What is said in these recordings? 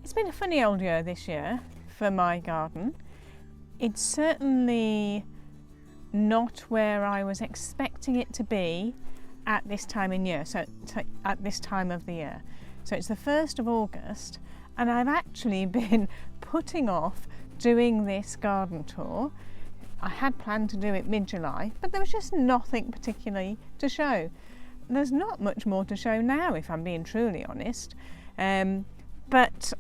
It's been a funny old year this year for my garden. It's certainly not where I was expecting it to be at this time in year, at this time of the year. So it's the 1st of August and I've actually been putting off doing this garden tour. I had planned to do it mid-July, but there was just nothing particularly to show. There's not much more to show now, if I'm being truly honest, but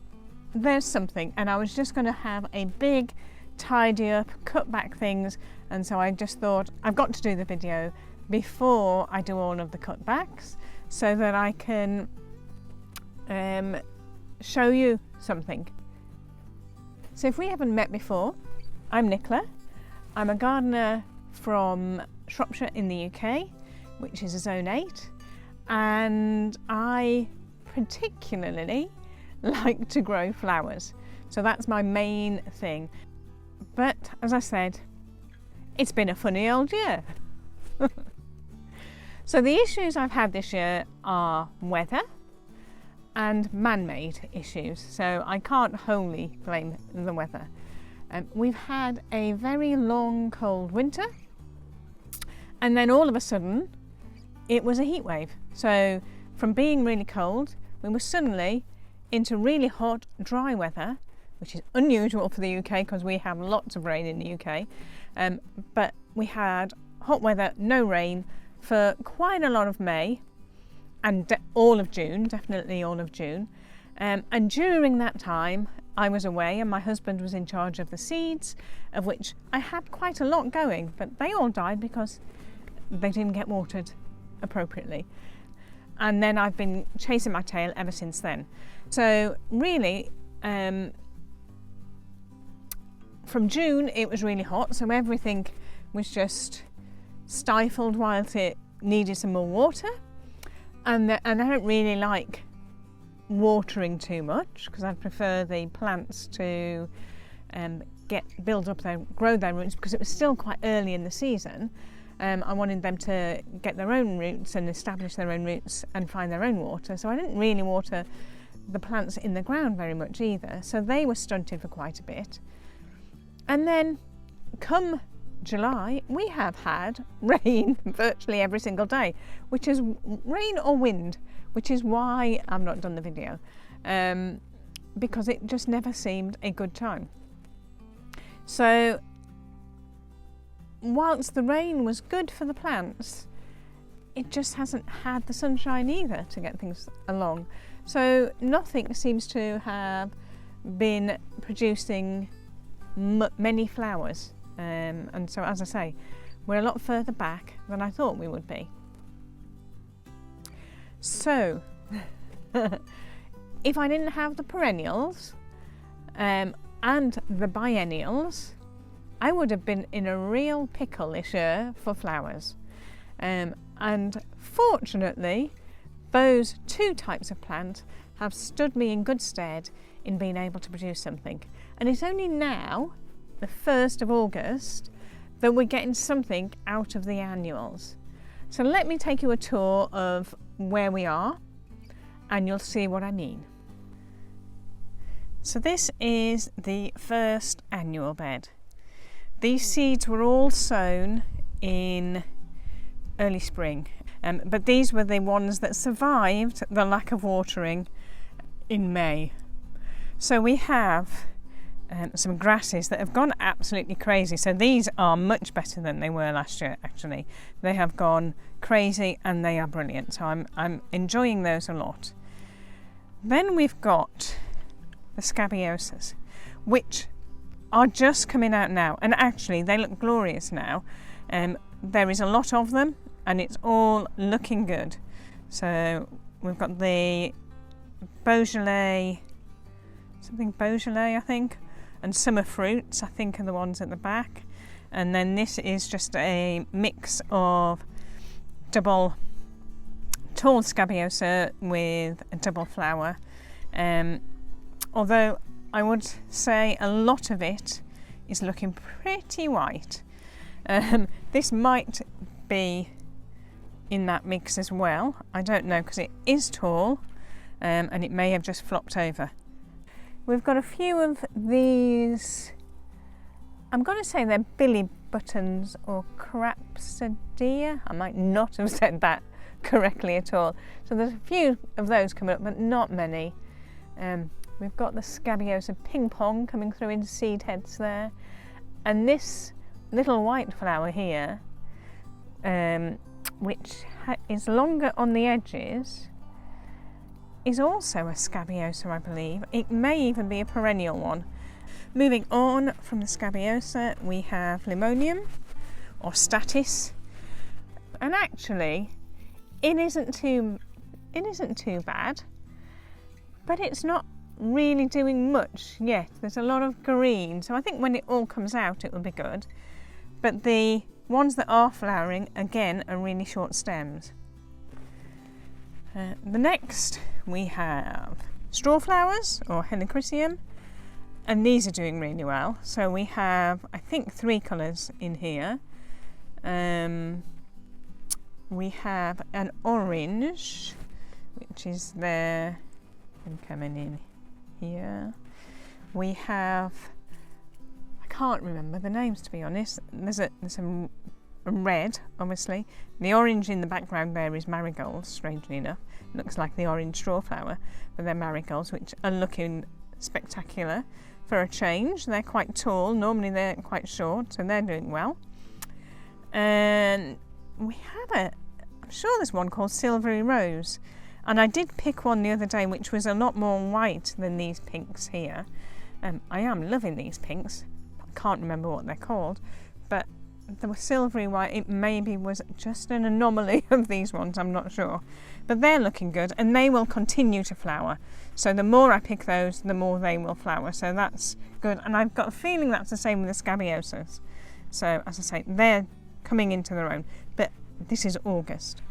there's something, and I was just going to have a big tidy up, cut back things, and so I just thought I've got to do the video before I do all of the cutbacks so that I can show you something. So if we haven't met before, I'm Nicola. I'm a gardener from Shropshire in the UK, which is a Zone 8, and I particularly like to grow flowers. So that's my main thing. But as I said, it's been a funny old year. So the issues I've had this year are weather and man-made issues. So I can't wholly blame the weather. We've had a very long cold winter, and then all of a sudden it was a heat wave. So from being really cold, we were suddenly into really hot, dry weather, which is unusual for the UK because we have lots of rain in the UK. But we had hot weather, no rain for quite a lot of May and all of June, definitely all of June. And during that time, I was away and my husband was in charge of the seeds, of which I had quite a lot going, but they all died because they didn't get watered appropriately. And then I've been chasing my tail ever since then. So really, from June it was really hot, so everything was just stifled whilst it needed some more water. And I don't really like watering too much because I prefer the plants to grow their roots, because it was still quite early in the season. I wanted them to get their own roots and establish their own roots and find their own water. So I didn't really water the plants in the ground very much either. So they were stunted for quite a bit. And then come July, we have had rain virtually every single day, which is rain or wind, which is why I've not done the video, because it just never seemed a good time. So whilst the rain was good for the plants, it just hasn't had the sunshine either to get things along. So nothing seems to have been producing many flowers. And so, as I say, we're a lot further back than I thought we would be. So, if I didn't have the perennials and the biennials, I would have been in a real pickle this year for flowers. And fortunately, those two types of plant have stood me in good stead in being able to produce something. And it's only now, the 1st of August, that we're getting something out of the annuals. So let me take you a tour of where we are and you'll see what I mean. So this is the first annual bed. These seeds were all sown in early spring, but these were the ones that survived the lack of watering in May. So we have some grasses that have gone absolutely crazy. So these are much better than they were last year, actually. They have gone crazy and they are brilliant. So I'm enjoying those a lot. Then we've got the scabiosas, which are just coming out now. And actually they look glorious now. There is a lot of them and it's all looking good. So we've got the Beaujolais, I think, and summer fruits, I think, are the ones at the back. And then this is just a mix of double tall scabiosa with a double flower. Although I would say a lot of it is looking pretty white. This might be in that mix as well. I don't know, because it is tall and it may have just flopped over. We've got a few of these, I'm going to say they're billy buttons or crapsidea. I might not have said that correctly at all. So there's a few of those coming up, but not many. We've got the Scabiosa ping pong coming through in seed heads there. And this little white flower here, which is longer on the edges, is also a Scabiosa, I believe. It may even be a perennial one. Moving on from the Scabiosa, we have Limonium or Statice, and actually it isn't too bad, but it's not really doing much yet. There's a lot of green, so I think when it all comes out it will be good. But the ones that are flowering, again, are really short stems. The next we have straw flowers or Helichrysum, and these are doing really well. So we have, I think, 3 colours in here. We have an orange, which is there and coming in here. We have, I can't remember the names, to be honest. There's a red, obviously. The orange in the background there is marigolds, strangely enough. It looks like the orange straw flower, but they're marigolds, which are looking spectacular for a change. They're quite tall, normally they're quite short, so they're doing well. And we have I'm sure there's one called Silvery Rose, and I did pick one the other day which was a lot more white than these pinks here. I am loving these pinks. I can't remember what they're called, but the silvery white, it maybe was just an anomaly of these ones, I'm not sure. But they're looking good, and they will continue to flower. So the more I pick those, the more they will flower. So that's good. And I've got a feeling that's the same with the Scabiosas. So as I say, they're coming into their own. But this is August.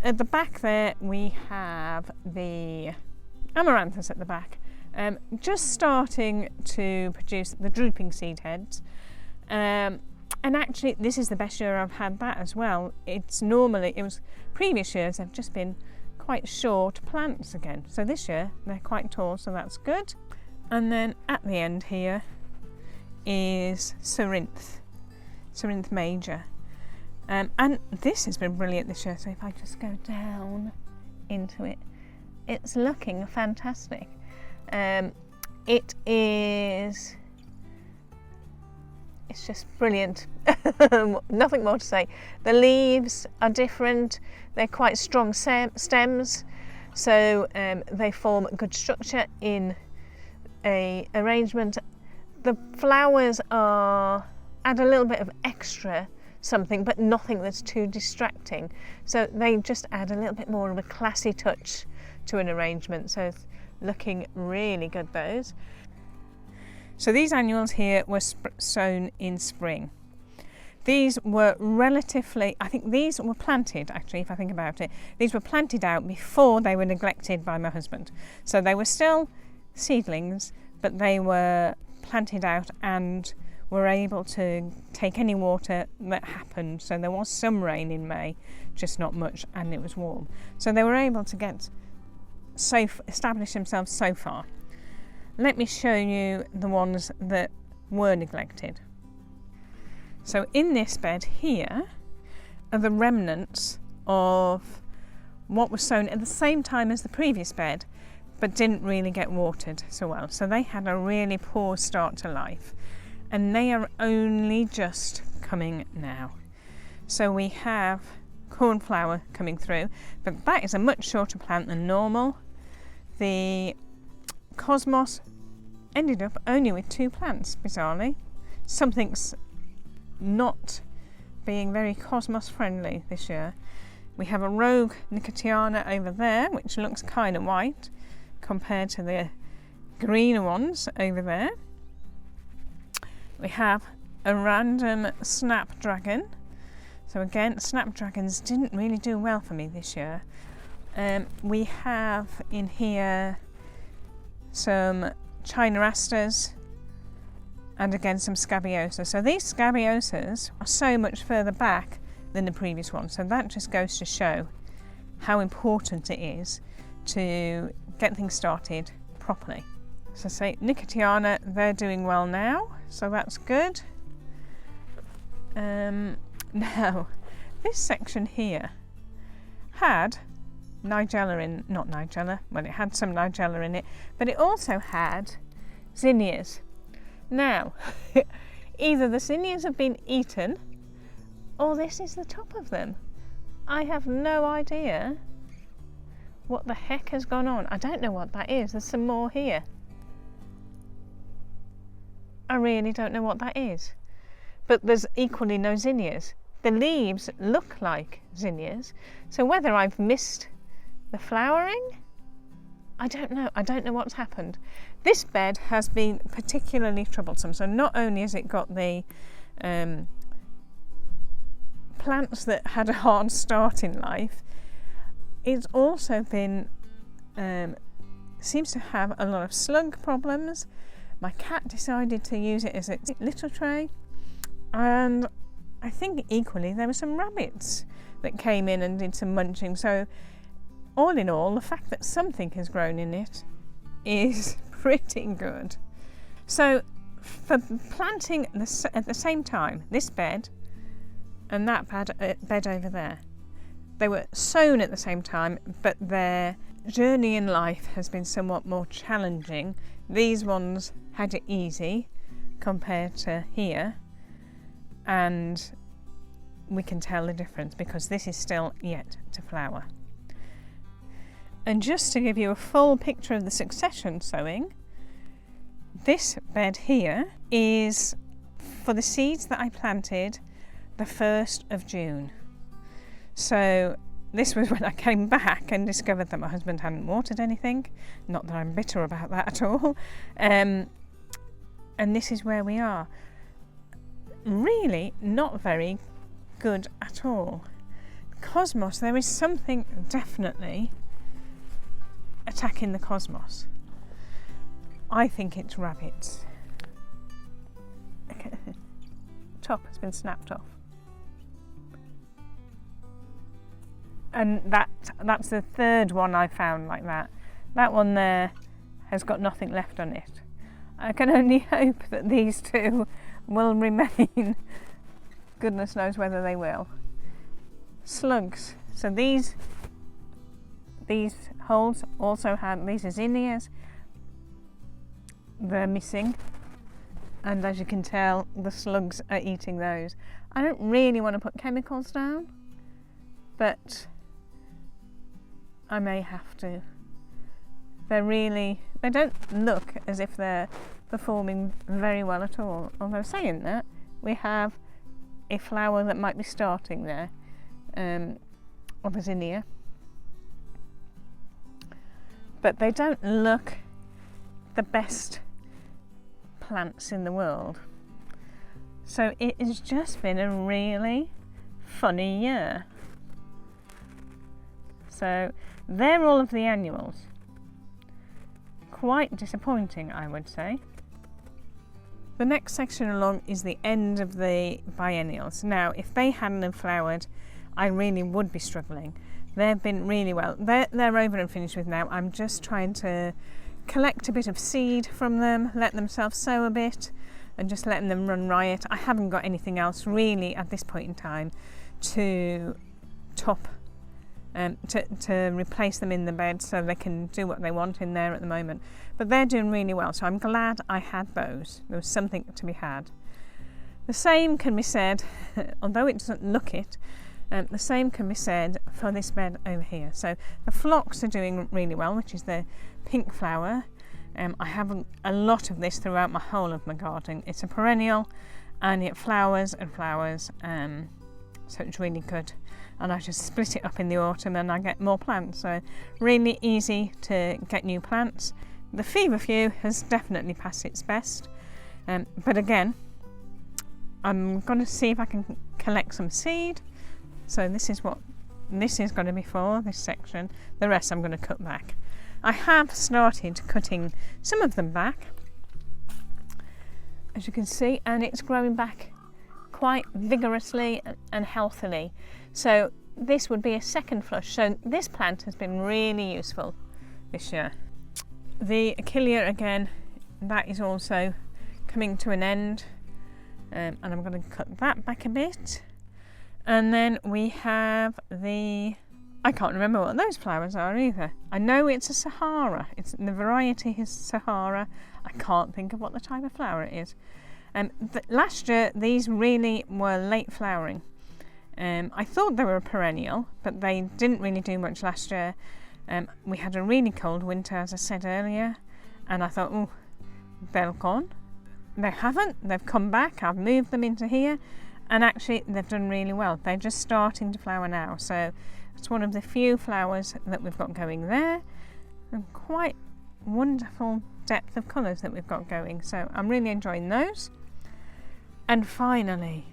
At the back there, we have the Amaranthus at the back. Just starting to produce the drooping seed heads. And actually, this is the best year I've had that as well. Previous years have just been quite short plants again. So this year they're quite tall, so that's good. And then at the end here is Cerinthe Major. And this has been brilliant this year. So if I just go down into it, it's looking fantastic. It's just brilliant. Nothing more to say. The leaves are different. They're quite strong stems, so they form good structure in a arrangement. The flowers add a little bit of extra something, but nothing that's too distracting. So they just add a little bit more of a classy touch to an arrangement. So it's looking really good, those. So these annuals here were sown in spring. These were I think these were planted, actually, if I think about it. These were planted out before they were neglected by my husband. So they were still seedlings, but they were planted out and were able to take any water that happened. So there was some rain in May, just not much, and it was warm. So they were able to establish themselves so far. Let me show you the ones that were neglected. So in this bed here are the remnants of what was sown at the same time as the previous bed, but didn't really get watered so well. So they had a really poor start to life, and they are only just coming now. So we have cornflower coming through, but that is a much shorter plant than normal. The Cosmos ended up only with 2 plants, bizarrely. Something's not being very Cosmos friendly this year. We have a Rogue Nicotiana over there, which looks kind of white compared to the greener ones over there. We have a random Snapdragon. So again, Snapdragons didn't really do well for me this year. We have in here some China Asters, and again some Scabiosas. So these Scabiosas are so much further back than the previous one, so that just goes to show how important it is to get things started properly. So say Nicotiana, they're doing well now, so that's good. Now, this section here had Nigella in, not Nigella, well it had some Nigella in it, but it also had zinnias. Now, either the zinnias have been eaten or this is the top of them. I have no idea what the heck has gone on. I don't know what that is. There's some more here. I really don't know what that is. But there's equally no zinnias. The leaves look like zinnias, so whether I've missed the flowering, I don't know. I don't know what's happened. This bed has been particularly troublesome. So not only has it got the plants that had a hard start in life, it's also been seems to have a lot of slug problems. My cat decided to use it as a litter tray, and I think equally there were some rabbits that came in and did some munching. So all in all, the fact that something has grown in it is pretty good. So for planting at the same time, this bed and that bed over there, they were sown at the same time, but their journey in life has been somewhat more challenging. These ones had it easy compared to here, and we can tell the difference because this is still yet to flower. And just to give you a full picture of the succession sowing, this bed here is for the seeds that I planted the 1st of June. So this was when I came back and discovered that my husband hadn't watered anything. Not that I'm bitter about that at all. And this is where we are. Really not very good at all. Cosmos, there is something definitely attacking the cosmos. I think it's rabbits. Top has been snapped off. And that's the third one I found like that. That one there has got nothing left on it. I can only hope that these two will remain. Goodness knows whether they will. Slugs. So these holes also have, these are zinnias. They're missing. And as you can tell, the slugs are eating those. I don't really want to put chemicals down, but I may have to. They don't look as if they're performing very well at all. Although saying that, we have a flower that might be starting there, of a zinnia. But they don't look the best plants in the world. So it has just been a really funny year. So they're all of the annuals. Quite disappointing, I would say. The next section along is the end of the biennials. Now, if they hadn't have flowered, I really would be struggling. They've been really well. They're over and finished with now. I'm just trying to collect a bit of seed from them, let them self-sow a bit, and just letting them run riot. I haven't got anything else really at this point in time to top, to replace them in the bed so they can do what they want in there at the moment. But they're doing really well, so I'm glad I had those. There was something to be had. The same can be said, although it doesn't look it, the same can be said for this bed over here. So the phlox are doing really well, which is the pink flower. I have a lot of this throughout my whole of my garden. It's a perennial and it flowers and flowers, so it's really good. And I just split it up in the autumn and I get more plants. So really easy to get new plants. The feverfew has definitely passed its best. But again, I'm going to see if I can collect some seed. So this is what this is going to be for, this section. The rest I'm going to cut back. I have started cutting some of them back, as you can see, and it's growing back quite vigorously and healthily. So this would be a second flush. So this plant has been really useful this year. The Achillea again that is also coming to an end, and I'm going to cut that back a bit. And then we have I can't remember what those flowers are either. I know it's a Sahara. The variety is Sahara. I can't think of what the type of flower it is. Last year these really were late flowering. I thought they were a perennial, but they didn't really do much last year. We had a really cold winter, as I said earlier, and I thought, oh, they'll gone. They haven't. They've come back. I've moved them into here, and actually they've done really well. They're just starting to flower now, so it's one of the few flowers that we've got going there, and quite wonderful depth of colours that we've got going, so I'm really enjoying those. And finally,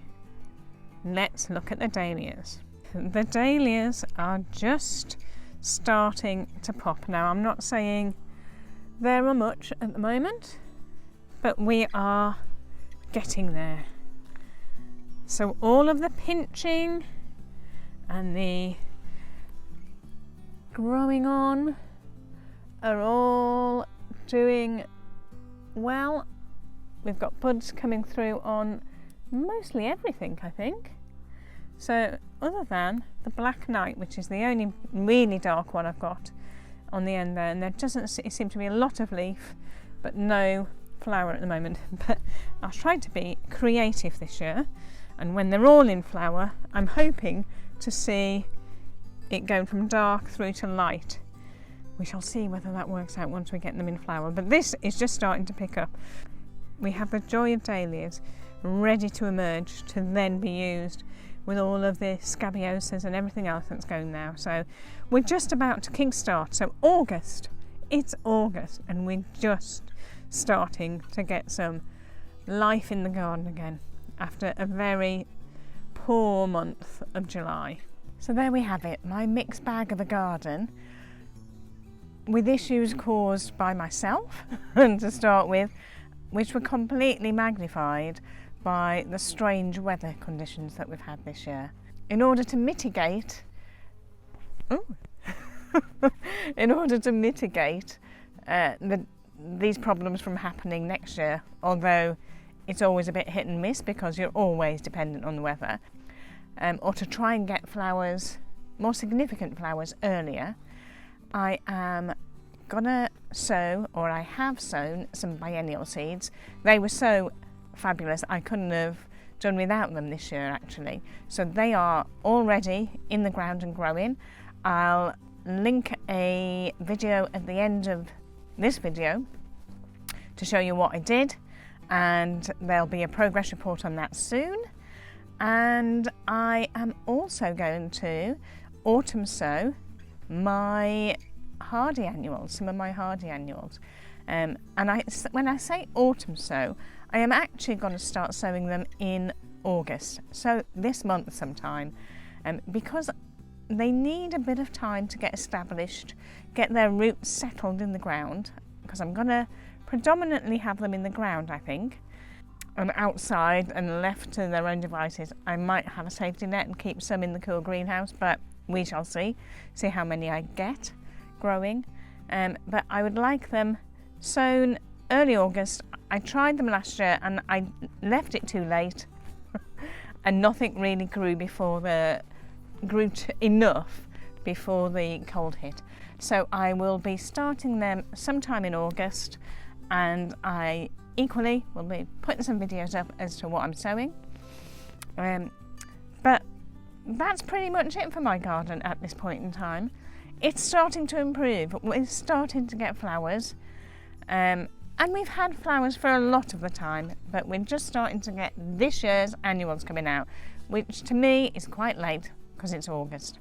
let's look at the dahlias. The dahlias are just starting to pop now. I'm not saying there are much at the moment, but we are getting there. So all of the pinching and the growing on are all doing well. We've got buds coming through on mostly everything, I think. So other than the Black Knight, which is the only really dark one I've got on the end there, and there doesn't seem to be a lot of leaf but no flower at the moment. But I've tried to be creative this year, and when they're all in flower I'm hoping to see it going from dark through to light. We shall see whether that works out once we get them in flower, but this is just starting to pick up. We have the Joy of Dahlias ready to emerge to then be used with all of the scabiosas and everything else that's going now. So we're just about to kickstart. So August, it's August, and we're just starting to get some life in the garden again after a very poor month of July. So there we have it, my mixed bag of a garden with issues caused by myself to start with, which were completely magnified by the strange weather conditions that we've had this year. In order to mitigate these problems from happening next year, although it's always a bit hit and miss because you're always dependent on the weather, or to try and get flowers, more significant flowers, earlier, I am gonna sow, or I have sown, some biennial seeds. They were so fabulous I couldn't have done without them this year actually. So they are already in the ground and growing. I'll link a video at the end of this video to show you what I did, and there'll be a progress report on that soon. And I am also going to autumn sow my hardy annuals, some of my hardy annuals. And when I say autumn sow, I am actually going to start sowing them in August, so this month sometime, because they need a bit of time to get established, get their roots settled in the ground, because I'm going to predominantly have them in the ground, I think, and outside and left to their own devices. I might have a safety net and keep some in the cool greenhouse, but we shall see how many I get growing. But I would like them sown early August. I tried them last year and I left it too late and nothing really grew enough before the cold hit. So I will be starting them sometime in August, and I equally will be putting some videos up as to what I'm sowing. But that's pretty much it for my garden at this point in time. It's starting to improve. We're starting to get flowers. And we've had flowers for a lot of the time, but we're just starting to get this year's annuals coming out, which to me is quite late because it's August.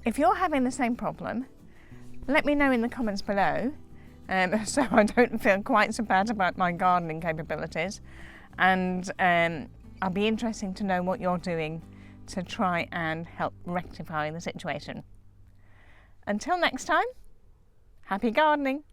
If you're having the same problem, let me know in the comments below, so I don't feel quite so bad about my gardening capabilities, and I'll be interested to know what you're doing to try and help rectify the situation. Until next time, happy gardening!